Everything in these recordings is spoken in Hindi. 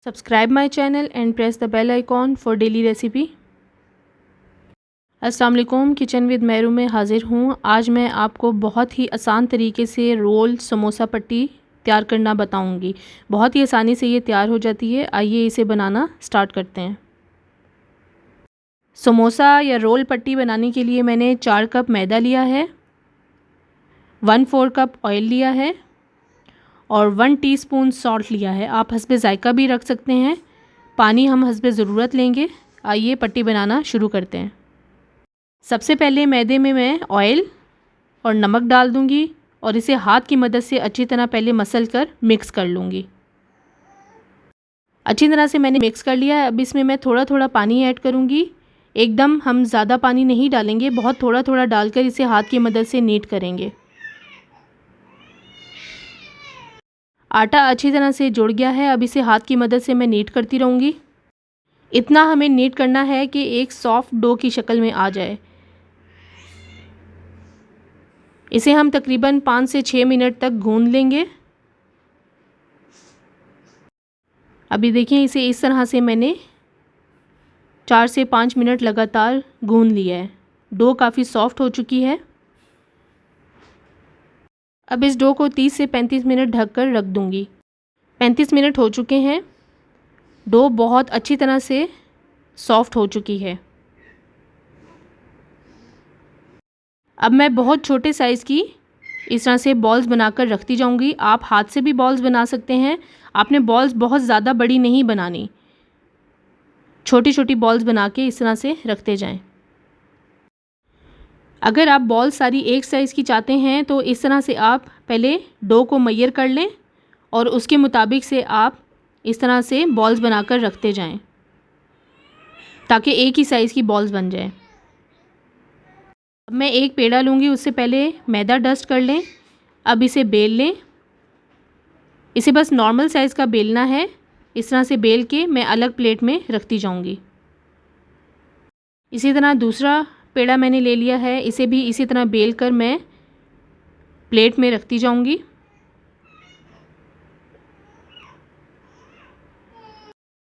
Subscribe my channel and press the bell icon for daily recipe। अस्सलाम वालेकुम, किचन विद मेरू में हाज़िर हूँ। आज मैं आपको बहुत ही आसान तरीके से रोल समोसा पट्टी तैयार करना बताऊँगी। बहुत ही आसानी से ये तैयार हो जाती है। आइए इसे बनाना स्टार्ट करते हैं। समोसा या रोल पट्टी बनाने के लिए मैंने 4 कप मैदा लिया है, 1/4 कप ऑयल लिया है और 1 टीस्पून सॉल्ट लिया है। आप हस्बे ज़ायका भी रख सकते हैं। पानी हम हस्बे ज़रूरत लेंगे। आइए पट्टी बनाना शुरू करते हैं। सबसे पहले मैदे में मैं ऑयल और नमक डाल दूंगी और इसे हाथ की मदद से अच्छी तरह पहले मसल कर मिक्स कर लूँगी। अच्छी तरह से मैंने मिक्स कर लिया है। अब इसमें मैं थोड़ा थोड़ा पानी ऐड करूँगी। एकदम हम ज़्यादा पानी नहीं डालेंगे, बहुत थोड़ा थोड़ा डालकर इसे हाथ की मदद से नीट करेंगे। आटा अच्छी तरह से जुड़ गया है। अब इसे हाथ की मदद से मैं नीट करती रहूँगी। इतना हमें नीट करना है कि एक सॉफ्ट डो की शक्ल में आ जाए। इसे हम तकरीबन 5 से 6 मिनट तक गूंद लेंगे। अभी देखिए, इसे इस तरह से मैंने 4 से 5 मिनट लगातार गूंद लिया है। डो काफ़ी सॉफ्ट हो चुकी है। अब इस डो को 30 से 35 मिनट ढककर रख दूंगी। 35 मिनट हो चुके हैं। डो बहुत अच्छी तरह से सॉफ्ट हो चुकी है। अब मैं बहुत छोटे साइज़ की इस तरह से बॉल्स बनाकर रखती जाऊंगी। आप हाथ से भी बॉल्स बना सकते हैं। आपने बॉल्स बहुत ज़्यादा बड़ी नहीं बनानी, छोटी छोटी बॉल्स बना के इस तरह से रखते जाएं। अगर आप बॉल सारी एक साइज़ की चाहते हैं तो इस तरह से आप पहले डो को मेजर कर लें और उसके मुताबिक से आप इस तरह से बॉल्स बनाकर रखते जाएं ताकि एक ही साइज़ की बॉल्स बन जाए। अब मैं एक पेड़ा लूँगी, उससे पहले मैदा डस्ट कर लें। अब इसे बेल लें। इसे बस नॉर्मल साइज़ का बेलना है। इस तरह से बेल के मैं अलग प्लेट में रखती जाऊँगी। इसी तरह दूसरा पेड़ा मैंने ले लिया है। इसे भी इसी तरह बेल कर मैं प्लेट में रखती जाऊँगी।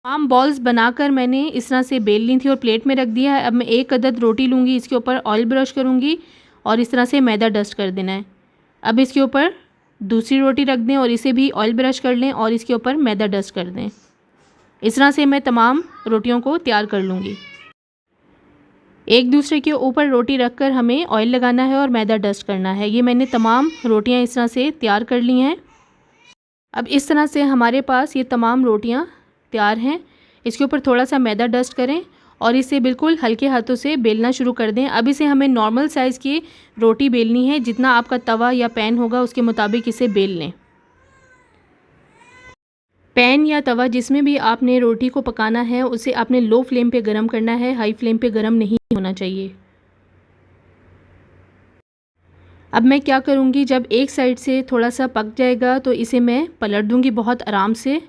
तमाम बॉल्स बनाकर मैंने इस तरह से बेल ली थी और प्लेट में रख दिया है। अब मैं एक अदद रोटी लूँगी, इसके ऊपर ऑयल ब्रश करूँगी और इस तरह से मैदा डस्ट कर देना है। अब इसके ऊपर दूसरी रोटी रख दें और इसे भी ऑयल ब्रश कर लें और इसके ऊपर मैदा डस्ट कर दें। इस तरह से मैं तमाम रोटियों को तैयार कर लूँगी। एक दूसरे के ऊपर रोटी रखकर हमें ऑयल लगाना है और मैदा डस्ट करना है। ये मैंने तमाम रोटियाँ इस तरह से तैयार कर ली हैं। अब इस तरह से हमारे पास ये तमाम रोटियाँ तैयार हैं। इसके ऊपर थोड़ा सा मैदा डस्ट करें और इसे बिल्कुल हल्के हाथों से बेलना शुरू कर दें। अब इसे हमें नॉर्मल साइज़ की रोटी बेलनी है। जितना आपका तवा या पैन होगा उसके मुताबिक इसे बेल लें। पैन या तवा जिसमें भी आपने रोटी को पकाना है उसे आपने लो फ्लेम पे गरम करना है, हाई फ्लेम पे गरम नहीं होना चाहिए। अब मैं क्या करूँगी, जब एक साइड से थोड़ा सा पक जाएगा तो इसे मैं पलट दूँगी बहुत आराम से।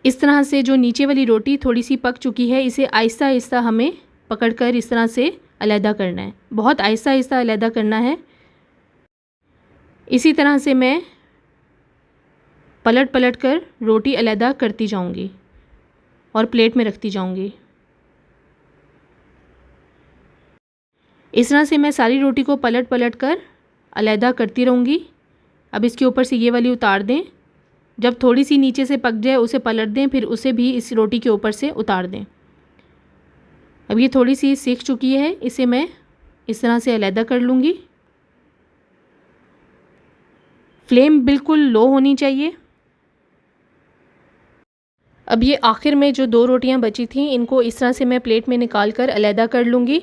इस तरह से जो नीचे वाली रोटी थोड़ी सी पक चुकी है इसे आहिस्ता आहिस्ता हमें पकड़कर इस तरह से अलहदा करना है। बहुत आहिस्ता आहिस्ता अलहदा करना है। इसी तरह से मैं पलट पलट कर रोटी अलहदा करती जाऊंगी और प्लेट में रखती जाऊंगी। इस तरह से मैं सारी रोटी को पलट पलट कर अलहदा करती रहूँगी। अब इसके ऊपर से ये वाली उतार दें। जब थोड़ी सी नीचे से पक जाए उसे पलट दें, फिर उसे भी इस रोटी के ऊपर से उतार दें। अब ये थोड़ी सी सीख चुकी है, इसे मैं इस तरह से अलहदा कर लूँगी। फ्लेम बिल्कुल लो होनी चाहिए। अब ये आखिर में जो 2 रोटियां बची थीं इनको इस तरह से मैं प्लेट में निकाल कर अलहदा कर लूँगी।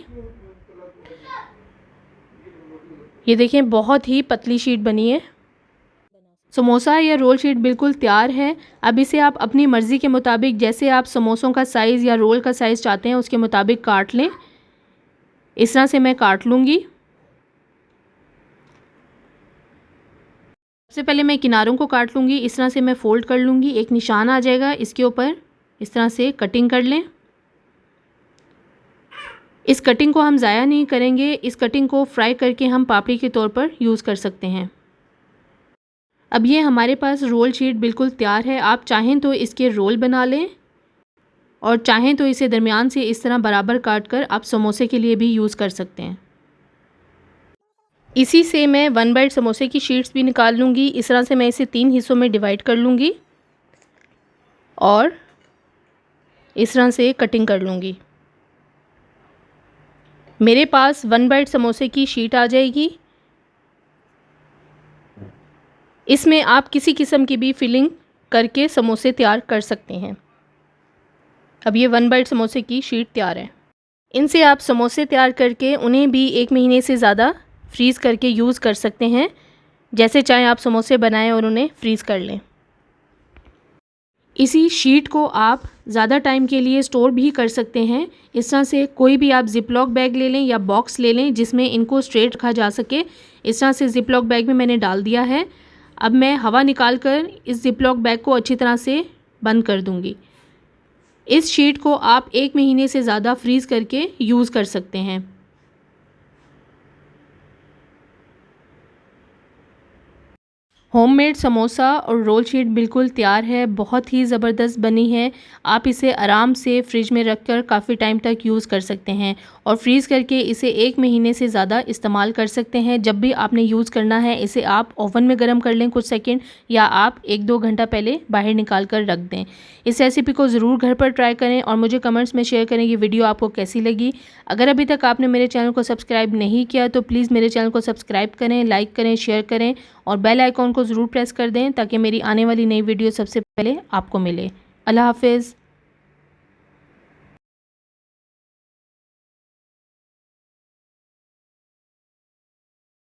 ये देखें, बहुत ही पतली शीट बनी है। समोसा या रोल शीट बिल्कुल तैयार है। अब इसे आप अपनी मर्ज़ी के मुताबिक, जैसे आप समोसों का साइज़ या रोल का साइज़ चाहते हैं उसके मुताबिक काट लें। इस तरह से मैं काट लूँगी। सबसे पहले मैं किनारों को काट लूँगी। इस तरह से मैं फ़ोल्ड कर लूँगी, एक निशान आ जाएगा, इसके ऊपर इस तरह से कटिंग कर लें। इस कटिंग को हम ज़ाया नहीं करेंगे, इस कटिंग को फ्राई करके हम पापड़ी के तौर पर यूज़ कर सकते हैं। अब ये हमारे पास रोल शीट बिल्कुल तैयार है। आप चाहें तो इसके रोल बना लें और चाहें तो इसे दरमियान से इस तरह बराबर काट कर आप समोसे के लिए भी यूज़ कर सकते हैं। इसी से मैं 1 बाइट समोसे की शीट्स भी निकाल लूँगी। इस तरह से मैं इसे 3 हिस्सों में डिवाइड कर लूँगी और इस तरह से कटिंग कर लूँगी। मेरे पास 1 बाइट समोसे की शीट आ जाएगी। इसमें आप किसी किस्म की भी फिलिंग करके समोसे तैयार कर सकते हैं। अब ये 1 बाइट समोसे की शीट तैयार है। इनसे आप समोसे तैयार करके उन्हें भी 1 महीने से ज़्यादा फ्रीज़ करके यूज़ कर सकते हैं। जैसे चाहें आप समोसे बनाएं और उन्हें फ्रीज़ कर लें। इसी शीट को आप ज़्यादा टाइम के लिए स्टोर भी कर सकते हैं। इस तरह से कोई भी आप ज़िपलॉक बैग ले लें या बॉक्स ले लें जिसमें इनको स्ट्रेट रखा जा सके। इस तरह से ज़िपलॉक बैग में मैंने डाल दिया है। अब मैं हवा निकाल कर इस ज़िपलॉक बैग को अच्छी तरह से बंद कर दूंगी। इस शीट को आप 1 महीने से ज़्यादा फ्रीज़ करके यूज़ कर सकते हैं। होममेड समोसा और रोल शीट बिल्कुल तैयार है, बहुत ही ज़बरदस्त बनी है। आप इसे आराम से फ्रिज में रख कर काफ़ी टाइम तक यूज़ कर सकते हैं और फ्रीज़ करके इसे 1 महीने से ज़्यादा इस्तेमाल कर सकते हैं। जब भी आपने यूज़ करना है इसे आप ओवन में गर्म कर लें कुछ सेकंड, या आप 1-2 घंटा पहले बाहर निकाल कर रख दें। इस रेसिपी को ज़रूर घर पर ट्राई करें और मुझे कमेंट्स में शेयर करें ये वीडियो आपको कैसी लगी। अगर अभी तक आपने मेरे चैनल को सब्सक्राइब नहीं किया तो प्लीज़ मेरे चैनल को सब्सक्राइब करें, लाइक करें, शेयर करें और बेल आइकॉन को ज़रूर प्रेस कर दें ताकि मेरी आने वाली नई वीडियो सबसे पहले आपको मिले। अल्लाह हाफ़िज़।